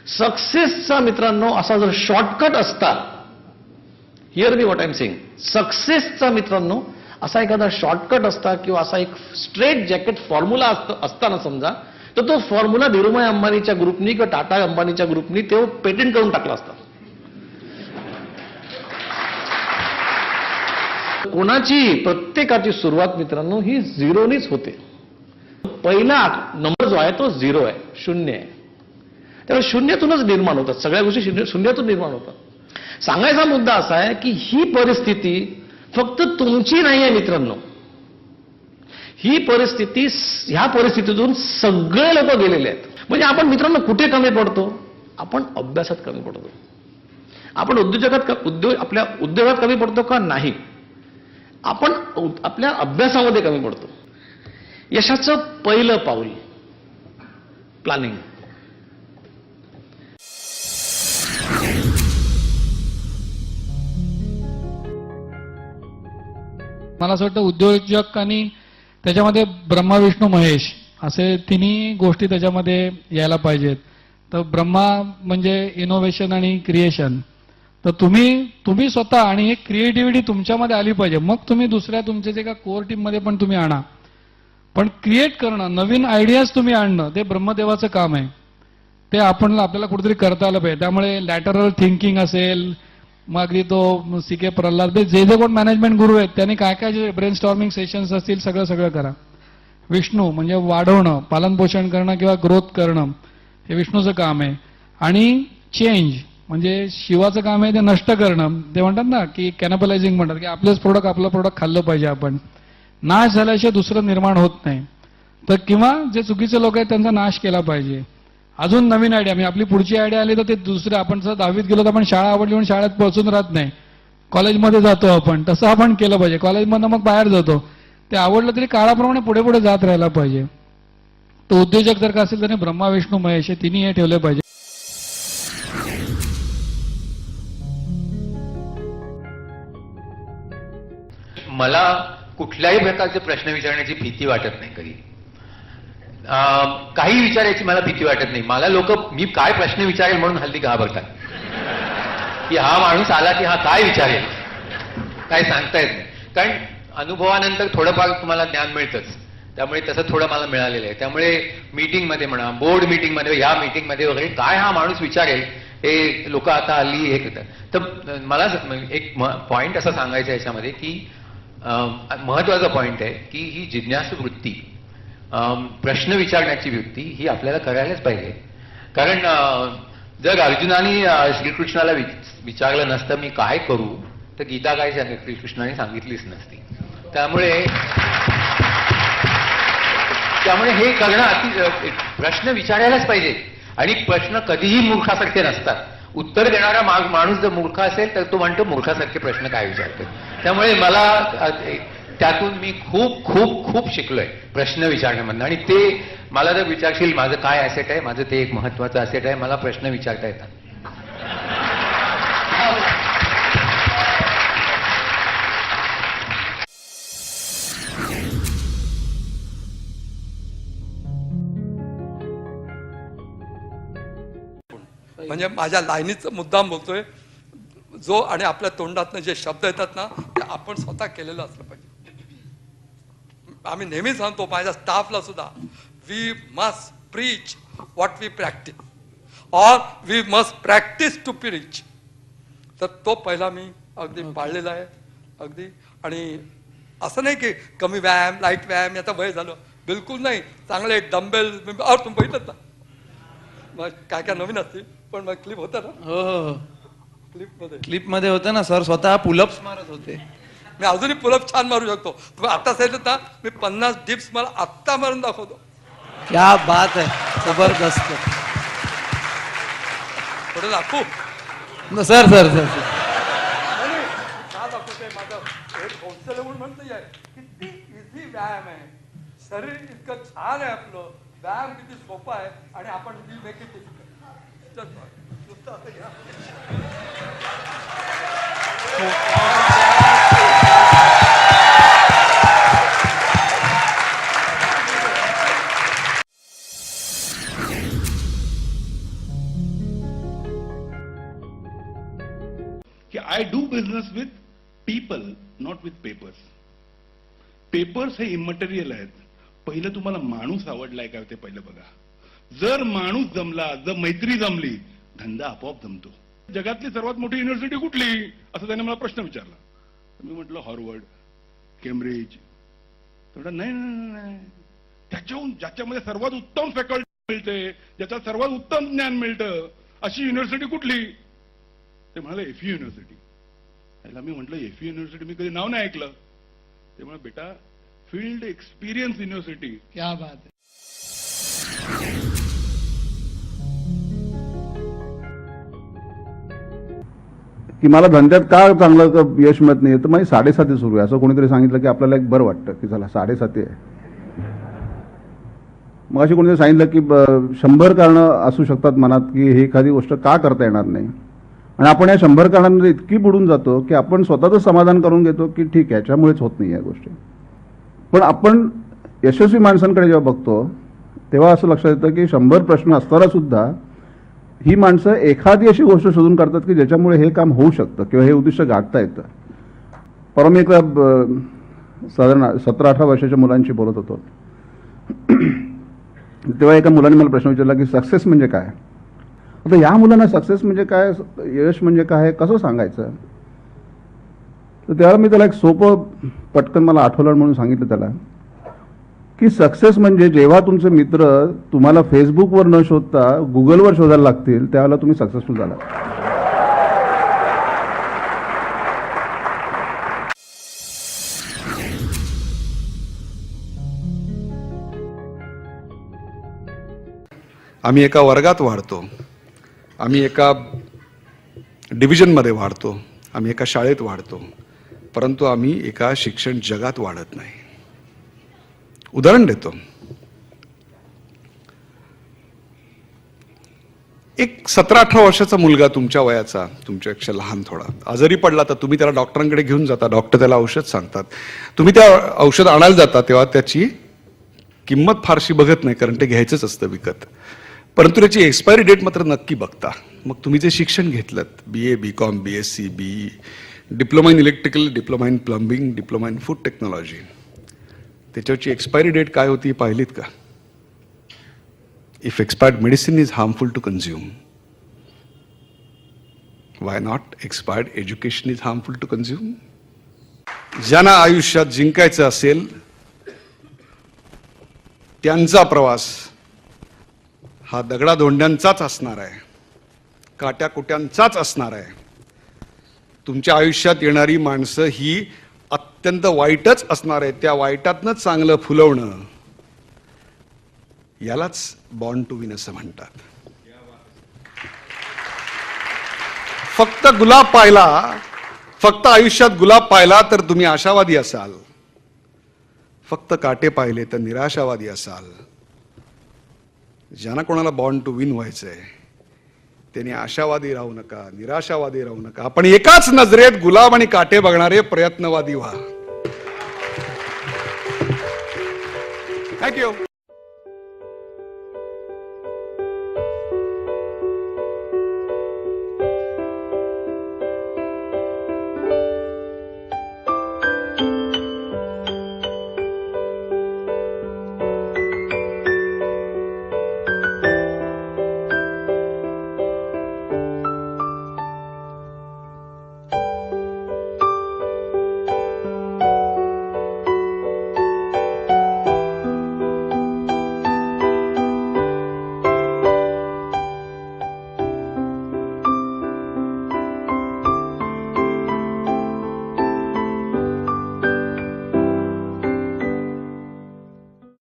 सक्सेसचा मित्रांनो असा जर शॉर्टकट असता, hear me what I am saying, सक्सेसचा मित्रांनो असा एखादा शॉर्टकट असता किंवा असा एक स्ट्रेट जॅकेट फॉर्म्युला असताना समजा, तर तो फॉर्म्युला धीरूभाई अंबानीच्या ग्रुपनी किंवा टाटा अंबानीच्या ग्रुपनी तो पेटेंट करून टाकला असता. कोणाची प्रत्येकाची सुरुवात मित्रांनो ही झिरोनीच होते. पहिला नंबर जो आहे तो झिरो आहे, शून्य आहे. त्यामुळे शून्यातूनच निर्माण होतात सगळ्या गोष्टी, शून्यातून निर्माण होतात. सांगायचा मुद्दा असा आहे की ही परिस्थिती फक्त तुमची नाही आहे मित्रांनो. ही परिस्थिती, ह्या परिस्थितीतून सगळे लोक गेलेले आहेत. म्हणजे आपण मित्रांनो कुठे कमी पडतो? आपण अभ्यासात कमी पडतो. आपण आपल्या उद्योगात कमी पडतो का? नाही. आपण आपल्या अभ्यासामध्ये कमी पडतो. यशाचं पहिलं पाऊल प्लॅनिंग. मला असं वाटतं उद्योजक आणि त्याच्यामध्ये ब्रह्मा विष्णू महेश असे तिन्ही गोष्टी त्याच्यामध्ये यायला पाहिजेत. तर ब्रह्मा म्हणजे इनोव्हेशन आणि क्रिएशन. तर तुम्ही स्वतः आणि एक क्रिएटिव्हिटी तुमच्यामध्ये आली पाहिजे. मग तुम्ही दुसऱ्या तुमच्या जे का कोर टीममध्ये पण तुम्ही आणा. पण क्रिएट करणं, नवीन आयडियाज तुम्ही आणणं, ते ब्रह्मदेवाचं काम आहे. ते आपल्याला कुठेतरी करता आलं पाहिजे. त्यामुळे लॅटरल थिंकिंग असेल, मग अगदी तो CK प्रल्हाद, जे कोण मॅनेजमेंट गुरु आहेत त्यांनी काय काय जे ब्रेन स्टॉर्मिंग सेशन्स असतील सगळं करा. विष्णू म्हणजे वाढवणं, पालनपोषण करणं किंवा ग्रोथ करणं, हे विष्णूचं काम आहे. आणि चेंज म्हणजे शिवाचं काम आहे ते नष्ट करणं. ते म्हणतात ना की कॅनबलायझिंग म्हणतात की आपलं प्रोडक्ट खाल्लं पाहिजे आपण. नाश झाल्याशिवाय दुसरं निर्माण होत नाही. तर किंवा जे चुकीचे लोक आहेत त्यांचा नाश केला पाहिजे. अजून नवीन आयडिया, म्हणजे आपली पुढची आयडिया आली तर ते दुसरं, आपण जर 10वीत गेलो तर आपण शाळा आवडली म्हणून शाळेत पोहोचून राहत नाही, कॉलेजमध्ये जातो आपण, तसं आपण केलं पाहिजे. कॉलेजमधनं मग बाहेर जातो, ते आवडलं तरी काळाप्रमाणे पुढे जात राहायला पाहिजे. तो उद्योजक जर का असेल तर ब्रह्मा विष्णू महेश हे तिन्ही हे ठेवले पाहिजे. मला कुठल्याही प्रकारचे प्रश्न विचारण्याची भीती वाटत नाही. कधी काही विचारायची मला भीती वाटत नाही. मला लोक मी काय प्रश्न विचारेल म्हणून हल्ली घाबरतात की हा माणूस आला की हा काय विचारेल, काय सांगता येत नाही. कारण अनुभवानंतर थोडंफार तुम्हाला ज्ञान मिळतंच. त्यामुळे तसं थोडं मला मिळालेलं आहे. त्यामुळे मीटिंगमध्ये म्हणा, बोर्ड मीटिंगमध्ये, या मीटिंगमध्ये वगैरे काय हा माणूस विचारेल हे लोक आता हल्ली हे करतात. तर मला एक पॉइंट असा सांगायचा आहे याच्यामध्ये की महत्वाचा पॉइंट आहे की ही जिज्ञासू वृत्ती, प्रश्न विचारण्याची वृत्ती ही आपल्याला करायलाच पाहिजे. कारण जर अर्जुनाने श्रीकृष्णाला विचारलं नसतं मी काय करू, तर गीता काय श्रीकृष्णाने सांगितलीच नसती. त्यामुळे हे करणं प्रश्न विचारायलाच पाहिजे. आणि प्रश्न कधीही मूर्खासारखे नसतात. उत्तर देणारा माणूस जर मूर्ख असेल तर तो म्हणतो मूर्खासारखे प्रश्न काय विचारतो. त्यामुळे मला त्यातून मी खूप खूप खूप शिकलोय प्रश्न विचारण्यामधनं. आणि ते मला जर विचारशील माझं काय ॲसेट आहे, माझं ते एक महत्वाचं ॲसेट आहे, मला प्रश्न विचारता येतात. म्हणजे माझ्या लाईनीचा मुद्दाम बोलतोय जो, आणि आपल्या तोंडातनं जे शब्द येतात ना ते आपण स्वतः केलेलं असलं पाहिजे. आम्ही नेहमी सांगतो माझ्या स्टाफला सुद्धा, we must preach what we practice, or we must practice to preach. तर तो पहिला मी अगदी पाळलेला आहे अगदी. आणि असं नाही की कमी व्यायाम, लाईट व्यायाम, आता वय झालं, बिलकुल नाही. चांगले डंबेल तुम्ही बघितलं ना, मग काय काय नवीन असतील, पण मग क्लिप होतं ना. हो, क्लिपमध्ये होतं ना सर, स्वतः पुलअप्स मारत होते. मी अजूनही पुलअप छान मारू शकतो. तुम्ही आता सांगितलं ना, मी 50 डिप्स मला आत्ता मारून दाखवतो. क्या बात आहे, जबरदस्त. थोडं दाखवू सर सर सर दाखवते. माझं एक हौसल म्हणून म्हणत आहे, किती इझी व्यायाम आहे. शरीर इतकं छान आहे आपलं, व्यायाम किती सोपा आहे, आणि आपण मेक इट डिफिकल्ट. नुसतं असं घ्या. I do business with people, not with papers. Papers हे इमटेरियल आहेत. पहिलं तुम्हाला माणूस आवडलाय का ते पहिलं बघा. जर माणूस जमला, जर मैत्री जमली, धंदा आपोआप जमतो. जगातली सर्वात मोठी युनिव्हर्सिटी कुठली असं त्याने मला प्रश्न विचारला. मी म्हटलं हार्वर्ड, केम्ब्रिज. तर नाही नाही नाही, त्याच्याहून ज्याच्यामध्ये सर्वात उत्तम फॅकल्टी मिळते, ज्याच्यात सर्वात उत्तम ज्ञान मिळतं, अशी युनिव्हर्सिटी कुठली? ते म्हणाले एफयू युनिव्हर्सिटी. त्याला मी म्हटलं एफयू युनिव्हर्सिटी मी कधी नाव नाही ऐकलं. ते म्हणाले बेटा फील्ड एक्सपिरियन्स युनिव्हर्सिटी. क्या बात आहे. की मला धंद्यात का चांगलं यश मिळत नाही, तर माझी 7.5 सुरू आहे असं कोणीतरी सांगितलं की आपल्याला एक बरं वाटतं की चला 7.5 आहे. मग अशी कोणीतरी सांगितलं की 100 कारणं असू शकतात मनात की ही एखादी गोष्ट का करता येणार नाही. आणि आपण या 100 कारणांमध्ये इतकी बुडून जातो की आपण स्वतःच समाधान करून घेतो की ठीक आहे याच्यामुळेच होत नाही या गोष्टी. पण आपण यशस्वी माणसांकडे जेव्हा बघतो तेव्हा असं लक्षात येतं की 100 प्रश्न असताना सुद्धा ही माणसं एखादी अशी गोष्ट शोधून काढतात की ज्याच्यामुळे हे काम होऊ शकतं किंवा हे उद्दिष्ट गाठता येतं. परवा मी एका साधारण 17-18 वर्षाच्या मुलांशी बोलत होतो. तेव्हा एका मुलाने मला प्रश्न विचारला की सक्सेस म्हणजे काय. आता या मुलांना सक्सेस म्हणजे काय, यश म्हणजे काय, कसं सांगायचं. तर त्यावेळेला मी त्याला एक सोपं पटकन मला आठवलं म्हणून सांगितलं त्याला की सक्सेस म्हणजे जेव्हा तुमचे मित्र तुम्हाला फेसबुकवर न शोधता गुगलवर शोधायला लागतील त्यावेळेला तुम्ही सक्सेसफुल झाला. आम्ही एका वर्गात वाढतो, आम्ही एका डिव्हिजनमध्ये वाढतो, आम्ही एका शाळेत वाढतो, परंतु आम्ही एका शिक्षण जगात वाढत नाही. उदाहरण देतो. एक 17-18 वर्षाचा मुलगा तुमच्या वयाचा, तुमच्यापेक्षा लहान थोडा, आजारी पडला तर तुम्ही त्याला डॉक्टरांकडे घेऊन जाता. डॉक्टर त्याला औषध सांगतात. तुम्ही त्या औषध आणायला जाता तेव्हा त्याची किंमत फारशी बघत नाही, कारण ते घ्यायचंच असतं विकत. परंतु त्याची एक्सपायरी डेट मात्र नक्की बघता. मग तुम्ही जे शिक्षण घेतलं, BA, BCom, BSc, BE, diploma in electrical, diploma in plumbing, diploma in food technology, त्याच्यावरची एक्सपायरी डेट काय होती पाहिलीत का? If expired medicine is harmful to consume, why not expired education is harmful to consume. ज्यांना आयुष्यात जिंकायचं असेल त्यांचा प्रवास हा दगडाधोंड्यांचाच असणार आहे, काट्याकुट्यांचाच असणार आहे. तुमच्या आयुष्यात येणारी माणसं ही अत्यंत वाईटच असणार आहे. त्या वाईटातनंच चांगलं फुलवणं, यालाच बॉर्न टू विन असं म्हणतात. फक्त गुलाब पाहिला, फक्त आयुष्यात गुलाब पाहिला तर तुम्ही आशावादी असाल, फक्त काटे पाहिले तर निराशावादी असाल. ज्यांना कोणाला बॉर्न टू विन व्हायचंय त्यांनी आशावादी राहू नका, निराशावादी राहू नका. आपण एकाच नजरेत गुलाब आणि काटे बघणारे प्रयत्नवादी व्हा. थँक्यू.